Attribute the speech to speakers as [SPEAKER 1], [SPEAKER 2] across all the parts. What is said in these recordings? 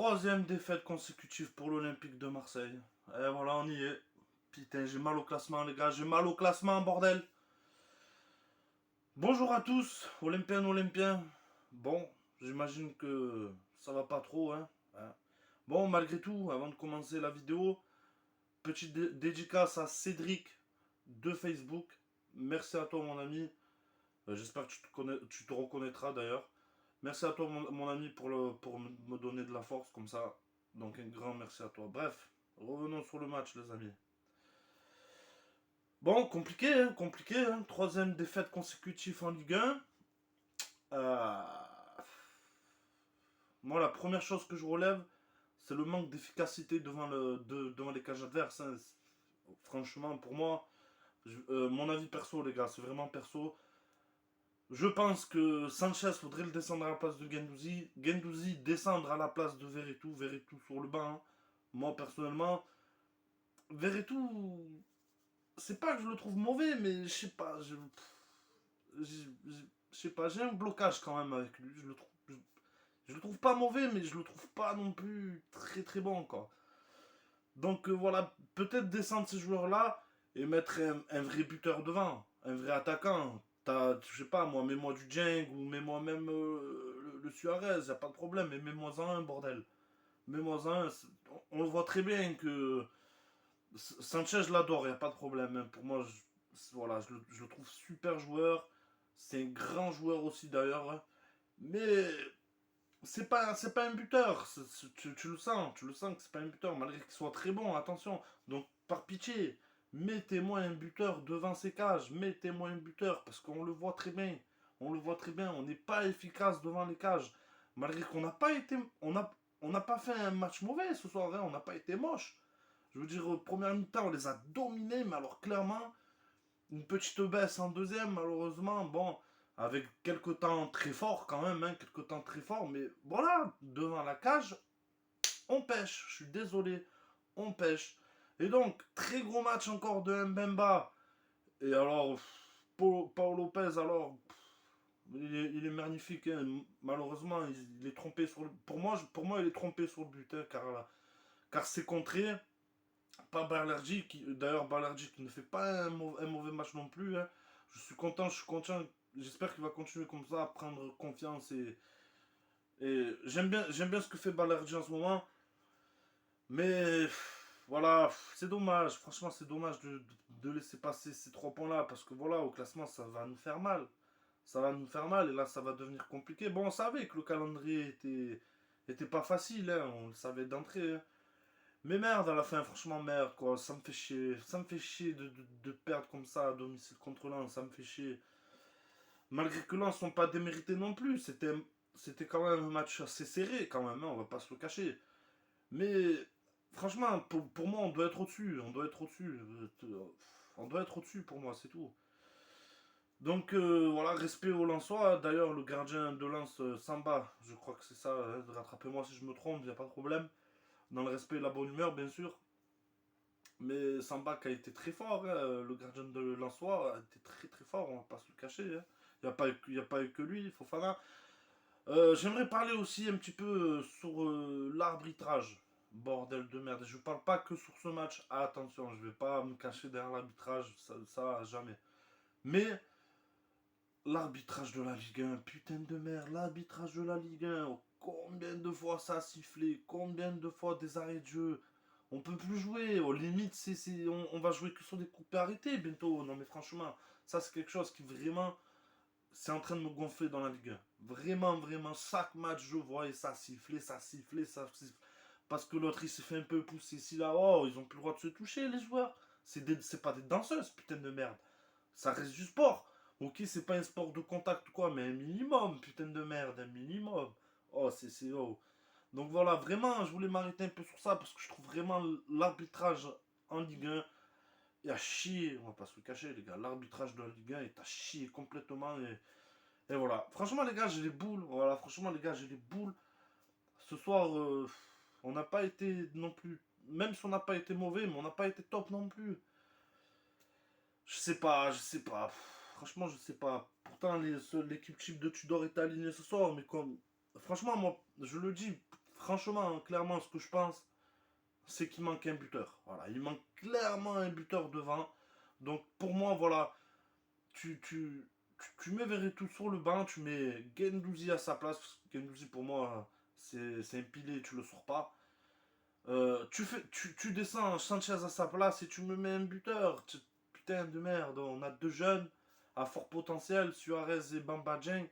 [SPEAKER 1] Troisième défaite consécutive pour l'Olympique de Marseille. Et voilà, on y est. Putain, j'ai mal au classement, les gars. J'ai mal au classement, bordel. Bonjour à tous, Olympiens. Bon, j'imagine que ça va pas trop, hein. Bon, malgré tout, avant de commencer la vidéo, petite dédicace à Cédric de Facebook. Merci à toi, mon ami. J'espère que tu te reconnaîtras d'ailleurs. Merci à toi, mon ami, pour me donner de la force comme ça. Donc, un grand merci à toi. Bref, revenons sur le match, les amis. Bon, compliqué, hein. Troisième défaite consécutive en Ligue 1. Euh, Moi, la première chose que je relève, c'est le manque d'efficacité devant les cages adverses, hein. Franchement, pour moi, mon avis perso, les gars, c'est vraiment perso. Je pense que Sanchez faudrait le descendre à la place de Gendouzi. Gendouzi descendre à la place de Verretou. Verretou sur le banc, hein. Moi, personnellement, Verretou, c'est pas que je le trouve mauvais, mais je sais pas. Je sais pas, j'ai un blocage quand même avec lui. Je le trouve pas mauvais, mais je le trouve pas non plus très très bon, quoi. Donc voilà, peut-être descendre ces joueurs-là et mettre un vrai buteur devant, un vrai attaquant. Je sais pas, moi, mets-moi du Djeng ou mets-moi même le Suarez, y a pas de problème, mais mets-moi-en un, bordel. Mets-moi-en un. On le voit très bien que Sanchez, je l'adore, y a pas de problème, hein. Pour moi, voilà, je le trouve super joueur. C'est un grand joueur aussi d'ailleurs, hein. Mais c'est pas un buteur. Tu le sens que c'est pas un buteur, malgré qu'il soit très bon, attention. Donc, par pitié, mettez-moi un buteur devant ces cages. Mettez-moi un buteur, parce qu'on le voit très bien. On le voit très bien, on n'est pas efficace devant les cages. Malgré qu'on n'a pas été. On n'a pas fait un match mauvais ce soir, hein. On n'a pas été moche. Je veux dire, première mi-temps, on les a dominés, mais alors clairement, une petite baisse en deuxième, malheureusement. Bon, avec quelques temps très forts quand même, hein, quelques temps très forts. Mais voilà, devant la cage, on pêche. Je suis désolé, on pêche. Et donc, très gros match encore de Mbemba. Et alors, Paul Lopez, alors, il est magnifique, hein. Malheureusement, il est trompé sur le. Pour moi, il est trompé sur le but, hein, car c'est contré. Pas Balerdi, d'ailleurs Balerdi qui ne fait pas un mauvais match non plus, hein. Je suis content. J'espère qu'il va continuer comme ça, à prendre confiance et j'aime bien ce que fait Balerdi en ce moment. Mais voilà, c'est dommage. Franchement, c'est dommage de laisser passer ces 3 points-là parce que voilà, au classement, ça va nous faire mal. Ça va nous faire mal et là, ça va devenir compliqué. Bon, on savait que le calendrier était pas facile, hein, on le savait d'entrée, hein. Mais merde, à la fin, franchement, merde, quoi. Ça me fait chier. Ça me fait chier de perdre comme ça à domicile contre Lens. Ça me fait chier. Malgré que Lens n'ont pas démérité non plus. C'était quand même un match assez serré, quand même, hein, on va pas se le cacher. Mais franchement, pour moi, on doit être au-dessus. On doit être au-dessus. On doit être au-dessus pour moi, c'est tout. Donc voilà, respect aux Lensois. D'ailleurs, le gardien de Lens, Samba, je crois que c'est ça. Hein, rattrapez-moi si je me trompe, il n'y a pas de problème. Dans le respect et la bonne humeur, bien sûr. Mais Samba a été très fort, hein. Le gardien de Lensois a été très très fort, on va pas se le cacher, hein. Y a pas eu que lui, Fofana. J'aimerais parler aussi un petit peu sur l'arbitrage. Bordel de merde. Je parle pas que sur ce match. Ah, attention, je vais pas me cacher derrière l'arbitrage, ça jamais. Mais l'arbitrage de la Ligue 1, putain de merde, l'arbitrage de la Ligue 1. Oh, combien de fois ça a sifflé, combien de fois des arrêts de jeu. On peut plus jouer, au limite, on va jouer que sur des coupes arrêtés bientôt. Non mais franchement, ça c'est quelque chose qui vraiment, c'est en train de me gonfler dans la Ligue 1. Vraiment, vraiment, chaque match je vois et ça sifflait, ça sifflait, ça sifflait. Parce que l'autre il s'est fait un peu pousser ici là, oh, ils ont plus le droit de se toucher les joueurs. C'est pas des danseuses, putain de merde. Ça reste du sport. Ok, c'est pas un sport de contact ou quoi, mais un minimum, putain de merde, un minimum. Oh, c'est oh. Donc voilà, vraiment, je voulais m'arrêter un peu sur ça parce que je trouve vraiment l'arbitrage en Ligue 1 est à chier. On va pas se le cacher, les gars. L'arbitrage de la Ligue 1 est à chier complètement. Et voilà. Franchement, les gars, j'ai les boules. Voilà, franchement, les gars, j'ai les boules. Ce soir, on n'a pas été non plus. Même si on n'a pas été mauvais, mais on n'a pas été top non plus. Je sais pas, je sais pas. Franchement, je sais pas. Pourtant, l'équipe type de Tudor est alignée ce soir, mais comme. Franchement, moi, je le dis, franchement, hein, clairement, ce que je pense, c'est qu'il manque un buteur. Voilà, il manque clairement un buteur devant. Donc pour moi, voilà, tu mets Verretou sur le banc, tu mets Guendouzi à sa place. Parce que Guendouzi, pour moi, c'est un pilier, tu le sors pas. Tu descends Sanchez à sa place et tu me mets un buteur. Putain de merde, on a deux jeunes à fort potentiel, Suarez et Bamba Dieng.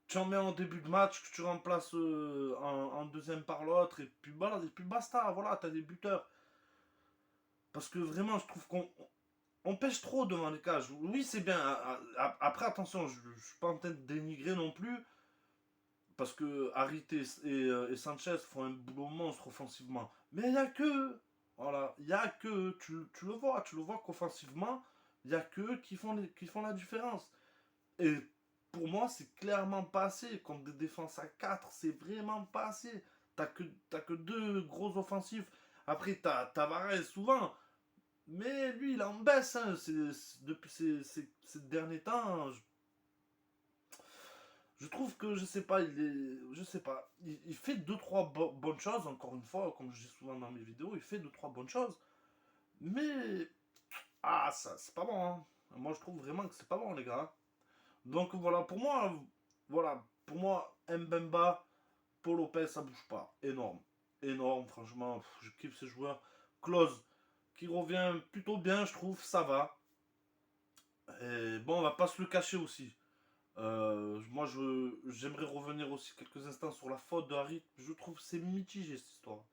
[SPEAKER 1] Tu en mets en début de match, que tu remplaces en deuxième par l'autre, et puis voilà, et puis basta, voilà, t'as des buteurs. Parce que vraiment, je trouve qu'on pêche trop devant les cages. Oui, c'est bien. Après, attention, je ne suis pas en train de dénigrer non plus. Parce que Harit et Sanchez font un boulot monstre offensivement. Mais il n'y a que. Voilà, il n'y a que. Tu le vois qu'offensivement, il n'y a que qui font la différence. Et pour moi, c'est clairement pas assez. Contre des défenses à 4, c'est vraiment pas assez. T'as que deux gros offensifs. Après, t'as Tavares souvent. Mais lui, il en baisse. Hein. Depuis ces derniers temps, je trouve que, je sais pas, je sais pas. Il fait deux trois bonnes choses, encore une fois, comme je dis souvent dans mes vidéos, il fait deux trois bonnes choses. Mais, ah, ça, c'est pas bon. Hein. Moi, je trouve vraiment que c'est pas bon, les gars. Donc voilà, pour moi, Mbemba, Paul Lopez, ça bouge pas. Énorme. Énorme, franchement, je kiffe ces joueurs. Klose, qui revient plutôt bien, je trouve, ça va. Et bon, on va pas se le cacher aussi. Moi, j'aimerais revenir aussi quelques instants sur la faute de Harit. Je trouve que c'est mitigé cette histoire.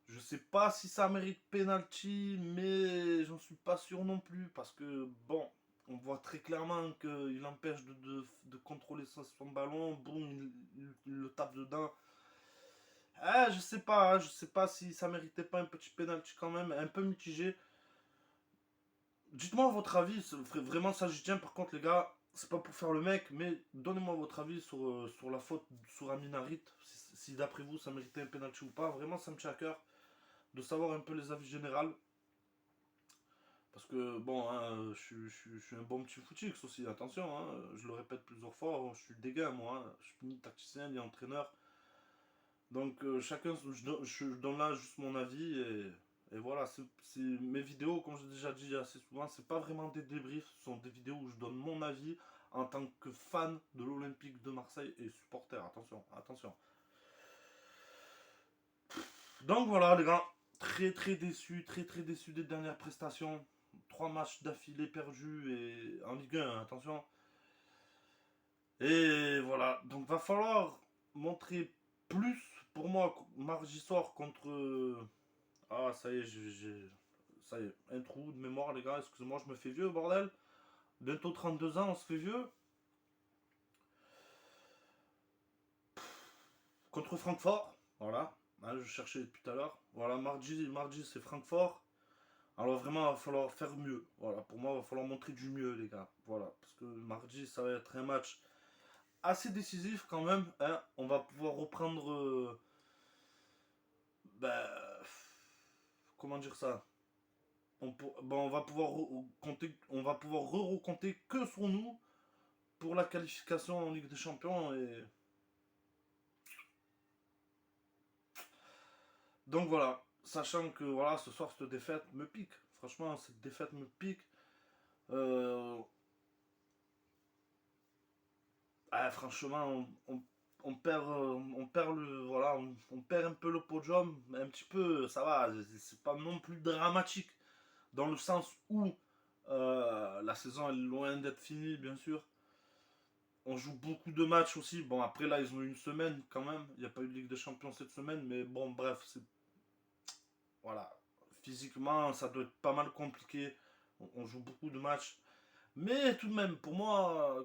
[SPEAKER 1] Je sais pas si ça mérite penalty, mais j'en suis pas sûr non plus. Parce que, bon, on voit très clairement qu'il empêche de contrôler son ballon. Boum, il le tape dedans. Ah, je sais pas, hein, je sais pas si ça méritait pas un petit penalty quand même, un peu mitigé. Dites-moi votre avis, vraiment ça j'y tiens par contre les gars, c'est pas pour faire le mec, mais donnez-moi votre avis sur la faute sur Amin Harit, si d'après vous ça méritait un penalty ou pas, vraiment ça me tient à cœur de savoir un peu les avis généraux. Parce que bon, hein, je suis un bon petit footix aussi, attention, hein, je le répète plusieurs fois, je suis dégain moi, hein, je suis ni tacticien ni entraîneur. Donc chacun, je donne là juste mon avis et voilà, mes vidéos, comme j'ai déjà dit assez souvent, c'est pas vraiment des débriefs, ce sont des vidéos où je donne mon avis en tant que fan de l'Olympique de Marseille et supporter, attention, attention. Donc voilà les gars, très déçu des dernières prestations. 3 matchs d'affilée perdus et en Ligue 1, attention. Et voilà, donc va falloir montrer plus pour moi mardi soir contre. Ah, ça y est, ça y est, un trou de mémoire, les gars. Excusez-moi, je me fais vieux, bordel. Bientôt 32 ans, on se fait vieux. Contre Francfort, voilà. Hein, je cherchais depuis tout à l'heure. Voilà, mardi c'est Francfort. Alors vraiment, il va falloir faire mieux. Voilà, pour moi, il va falloir montrer du mieux, les gars. Voilà, parce que mardi, ça va être un match assez décisif quand même. Hein. On va pouvoir reprendre. Ben, comment dire ça, ben, on va pouvoir compter, on va pouvoir recompter que sur nous pour la qualification en Ligue des Champions et donc voilà, sachant que voilà ce soir cette défaite me pique, franchement cette défaite me pique. Euh, franchement on perd le voilà on perd un peu le podium, mais un petit peu ça va, c'est pas non plus dramatique dans le sens où la saison est loin d'être finie bien sûr. On joue beaucoup de matchs aussi. Bon, après là, ils ont eu une semaine quand même. Il n'y a pas eu de Ligue des Champions cette semaine. Mais bon, bref, voilà. Physiquement, ça doit être pas mal compliqué. On joue beaucoup de matchs. Mais tout de même, pour moi,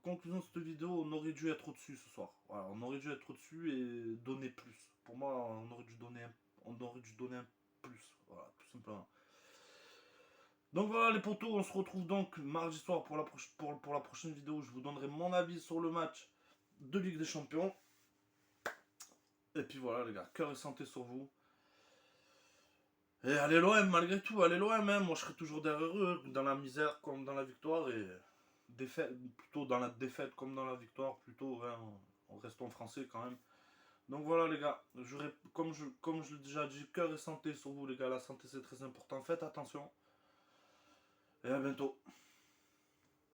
[SPEAKER 1] conclusion de cette vidéo, on aurait dû être au-dessus ce soir. Voilà, on aurait dû être au-dessus et donner plus. Pour moi, on aurait dû donner un plus. Voilà, tout simplement. Donc voilà les potos, on se retrouve donc mardi soir pour la prochaine vidéo où je vous donnerai mon avis sur le match de Ligue des Champions. Et puis voilà les gars, cœur et santé sur vous. Et allez l'OM malgré tout, allez l'OM, hein. Moi je serai toujours derrière eux, dans la misère comme dans la victoire. Et plutôt dans la défaite comme dans la victoire, plutôt hein, en restant français quand même. Donc voilà les gars, comme je l'ai déjà dit, cœur et santé sur vous les gars, la santé c'est très important, faites attention. Et à bientôt.